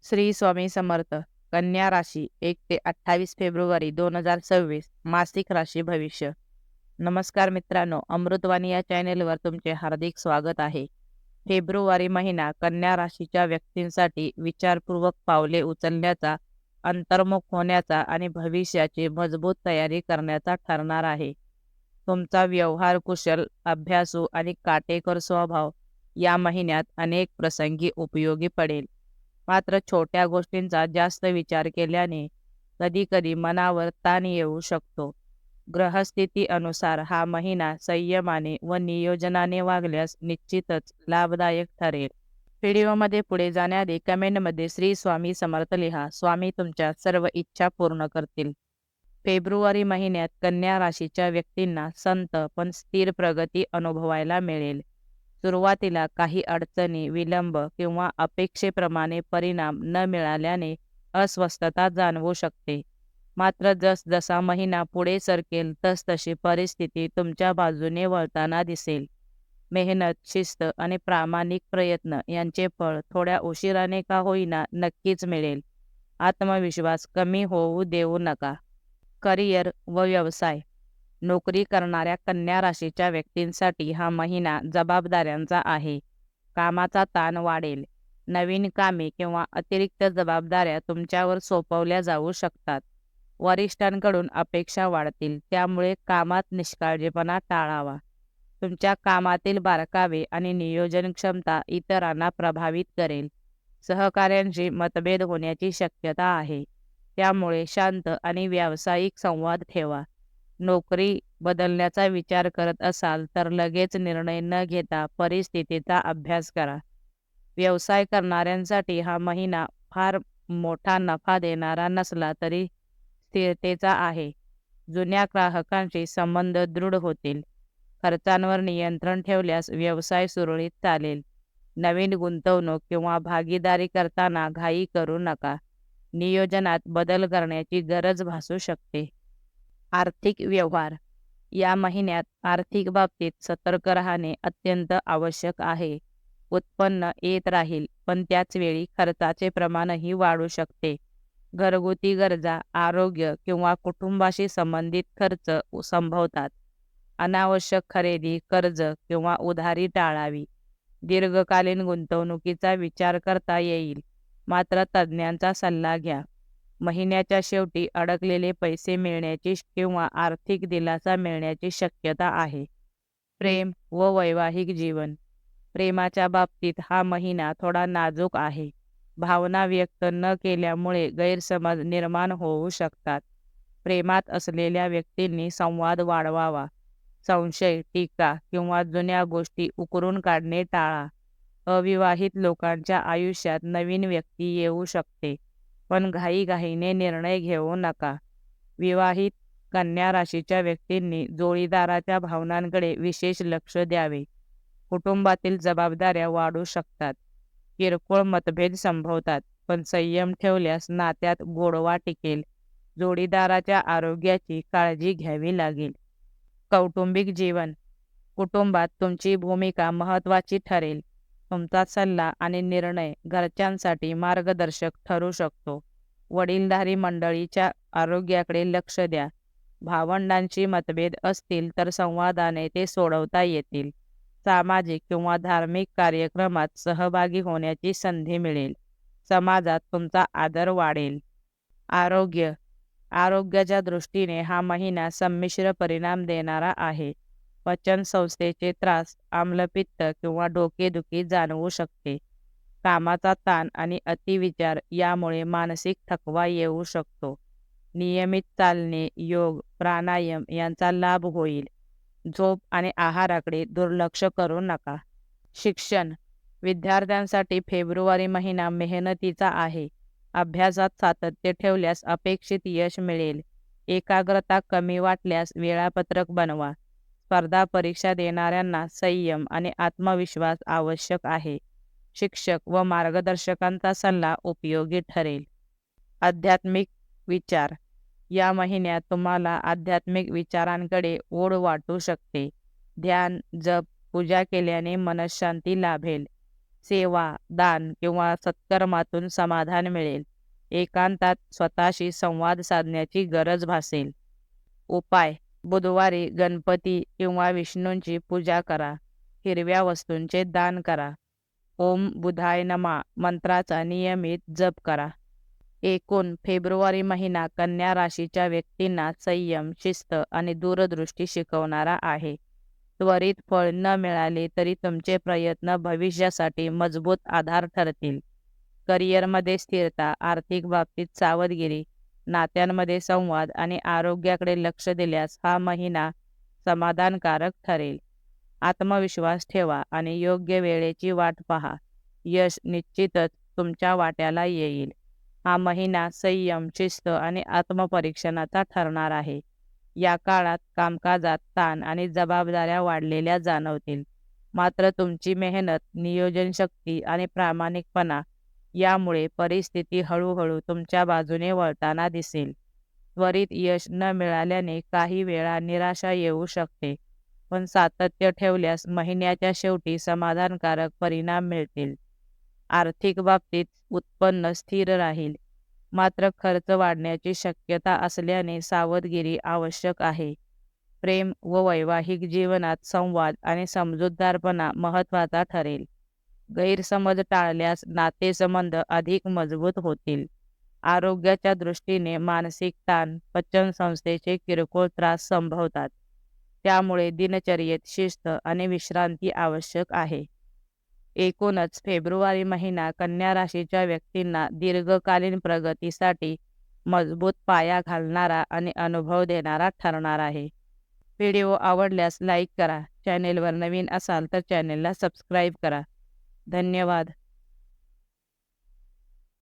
श्री स्वामी समर्थ. कन्या राशी 1 ते 28 फेब्रुवारी 2026 मासिक राशी भविष्य. नमस्कार मित्रांनो, अमृतवाणी या चॅनेलवर तुमचे हार्दिक स्वागत आहे. फेब्रुवारी महिना कन्या राशीच्या व्यक्तींसाठी विचारपूर्वक पावले उचलण्याचा, अंतर्मुख होण्याचा आणि भविष्याची मजबूत तयारी करण्याचा ठरणार आहे. तुमचा व्यवहार कुशल, अभ्यासू आणि काटेकोर स्वभाव या महिन्यात अनेक प्रसंगी उपयोगी पडेल. मात्र छोट्या गोष्टींचा जास्त विचार केल्याने कधीकधी मनावर ताण येऊ शकतो. ग्रहस्थिती अनुसार हा महिना संयमाने व नियोजनाने वागल्यास निश्चितच लाभदायक ठरेल. व्हिडिओमध्ये पुढे जाण्याआधी कमेंटमध्ये श्री स्वामी समर्थ लिहा. स्वामी तुमच्या सर्व इच्छा पूर्ण करतील. फेब्रुवारी महिन्यात कन्या राशीच्या व्यक्तींना संत पण स्थिर प्रगती अनुभवायला मिळेल. सुरुवातीला काही अडचणी, विलंब किंवा अपेक्षेप्रमाणे परिणाम न मिळाल्याने अस्वस्थता जाणवू शकते. मात्र जसजसा महिना पुढे सरकेल तसतशी परिस्थिती तुमच्या बाजूने वळताना दिसेल. मेहनत, शिस्त आणि प्रामाणिक प्रयत्न यांचे फळ थोड्या उशिराने का होईना नक्कीच मिळेल. आत्मविश्वास कमी होऊ देऊ नका. करिअर व व्यवसाय. नोकरी करणाऱ्या कन्या राशीच्या व्यक्तींसाठी हा महिना जबाबदाऱ्यांचा आहे. कामाचा ताण वाढेल. नवीन कामे किंवा अतिरिक्त जबाबदाऱ्या तुमच्यावर सोपवल्या जाऊ शकतात. वरिष्ठांकडून अपेक्षा वाढतील, त्यामुळे कामात निष्काळजीपणा टाळावा. तुमच्या कामातील बारकावे आणि नियोजन क्षमता इतरांना प्रभावित करेल. सहकाऱ्यांशी मतभेद होण्याची शक्यता आहे, त्यामुळे शांत आणि व्यावसायिक संवाद ठेवा. नोकरी बदलण्याचा विचार करत असाल तर लगेच निर्णय न घेता परिस्थितीचा अभ्यास करा. व्यवसाय करणाऱ्यांसाठी हा महिना फार मोठा नफा देणारा नसला तरी स्थिरतेचा आहे. जुन्या ग्राहकांशी संबंध दृढ होतील. खर्चांवर नियंत्रण ठेवल्यास व्यवसाय सुरळीत चालेल. नवीन गुंतवणूक किंवा भागीदारी करताना घाई करू नका. नियोजनात बदल करण्याची गरज भासू शकते. आर्थिक व्यवहार. या महिन्यात आर्थिक बाबतीत सतर्क राहणे अत्यंत आवश्यक आहे. उत्पन्न येत राहील, पण त्याच वेळी खर्चाचे प्रमाणही वाढू शकते. घरगुती गरजा, आरोग्य किंवा कुटुंबाशी संबंधित खर्च संभवतात. अनावश्यक खरेदी, कर्ज किंवा उधारी टाळावी. दीर्घकालीन गुंतवणुकीचा विचार करता येईल, मात्र तज्ज्ञांचा सल्ला घ्या. महिन्याच्या शेवटी अडकलेले पैसे मिळण्याची किंवा आर्थिक दिलासा मिळण्याची शक्यता आहे. प्रेम व वैवाहिक जीवन. प्रेमाच्या बाबतीत हा महिना थोडा नाजूक आहे. भावना व्यक्त न केल्यामुळे गैरसमज निर्माण होऊ शकतात. प्रेमात असलेल्या व्यक्तींनी संवाद वाढवावा. संशय, टीका किंवा जुन्या गोष्टी उकरून काढणे टाळा. अविवाहित लोकांच्या आयुष्यात नवीन व्यक्ती येऊ शकते, पण घाईघाईने निर्णय घेऊ नका. विवाहित कन्या राशीच्या व्यक्तींनी जोडीदाराच्या भावनांकडे विशेष लक्ष द्यावे. कुटुंबातील जबाबदाऱ्या वाढू शकतात. किरकोळ मतभेद संभवतात, पण संयम ठेवल्यास नात्यात गोडवा टिकेल. जोडीदाराच्या आरोग्याची काळजी घ्यावी लागेल. कौटुंबिक जीवन. कुटुंबात तुमची भूमिका महत्त्वाची ठरेल. तुमचा सल्ला आणि निर्णय घरच्यांसाठी मार्गदर्शक ठरू शकतो. वडीलधारी मंडळीच्या आरोग्याकडे लक्ष द्या. भावंडांशी मतभेद असतील तर संवादाने ते सोडवता येतील. सामाजिक किंवा धार्मिक कार्यक्रमात सहभागी होण्याची संधी मिळेल. समाजात तुमचा आदर वाढेल. आरोग्य. आरोग्याच्या दृष्टीने हा महिना संमिश्र परिणाम देणारा आहे. पचन संस्थेचे त्रास, आम्लपित्त किंवा डोकेदुखी जाणवू शकते. कामाचा ताण आणि अतिविचार यामुळे मानसिक थकवा येऊ शकतो. नियमित चालणे, योग, प्राणायाम यांचा लाभ होईल. झोप आणि आहाराकडे दुर्लक्ष करू नका. शिक्षण. विद्यार्थ्यांसाठी फेब्रुवारी महिना मेहनतीचा आहे. अभ्यासात सातत्य ठेवल्यास अपेक्षित यश मिळेल. एकाग्रता कमी वाटल्यास वेळापत्रक बनवा. स्पर्धा परीक्षा देणाऱ्यांना संयम आणि आत्मविश्वास आवश्यक आहे. शिक्षक व मार्गदर्शकांचा सल्ला उपयोगी ठरेल. आध्यात्मिक विचार. या महिन्यात तुम्हाला आध्यात्मिक विचारांकडे ओढ वाटू शकते. ध्यान, जप, पूजा केल्याने मनःशांती लाभेल. सेवा, दान किंवा सत्कर्मातून समाधान मिळेल. एकांतात स्वतःशी संवाद साधण्याची गरज भासेल. उपाय: बुधवारी गणपती किंवा विष्णूंची पूजा करा. हिरव्या वस्तूंचे दान करा. ओम बुधाय नमः मंत्राचा नियमित जप करा. एकूण फेब्रुवारी महिना कन्या राशीच्या व्यक्तींना संयम, शिस्त आणि दूरदृष्टी शिकवणारा आहे. त्वरित फळ न मिळाले तरी तुमचे प्रयत्न भविष्यासाठी मजबूत आधार ठरतील. करिअरमध्ये स्थिरता, आर्थिक बाबतीत सावधगिरी, नात्यांमध्ये संवाद आणि आरोग्याकडे लक्ष दिल्यास हा महिना समाधानकारक ठरेल. आत्मविश्वास ठेवा आणि योग्य वेळेची वाट पहा. यश निश्चितच तुमच्या वाट्याला येईल. हा महिना संयम, शिस्त आणि आत्मपरीक्षणाचा ठरणार आहे. या काळात कामकाजात ताण आणि जबाबदाऱ्या वाढलेल्या जाणवतील. मात्र तुमची मेहनत, नियोजनशक्ती आणि प्रामाणिकपणा यामुळे परिस्थिती हळूहळू तुमच्या बाजूने वळताना दिसेल. त्वरित यश न मिळाल्याने काही वेळा निराशा येऊ शकते, पण सातत्य ठेवल्यास महिन्याच्या शेवटी समाधानकारक परिणाम मिळतील. आर्थिक बाबतीत उत्पन्न स्थिर राहील, मात्र खर्च वाढण्याची शक्यता असल्याने सावधगिरी आवश्यक आहे. प्रेम व वैवाहिक जीवनात संवाद आणि समजूतदारपणा महत्त्वाचा ठरेल. गैरसमज टाळल्यास नातेसंबंध अधिक मजबूत होतील. आरोग्याच्या दृष्टीने मानसिक ताण, पचनसंस्थेचे किरकोळ त्रास संभवतात. त्यामुळे दिनचर्येत शिस्त आणि विश्रांती आवश्यक आहे. एकूणच फेब्रुवारी महिना कन्या राशीच्या व्यक्तींना दीर्घकालीन प्रगतीसाठी मजबूत पाया घालणारा आणि अनुभव देणारा ठरणार आहे. व्हिडिओ आवडल्यास लाईक करा. चॅनेलवर नवीन असाल तर चॅनेलला सबस्क्राईब करा. धन्यवाद.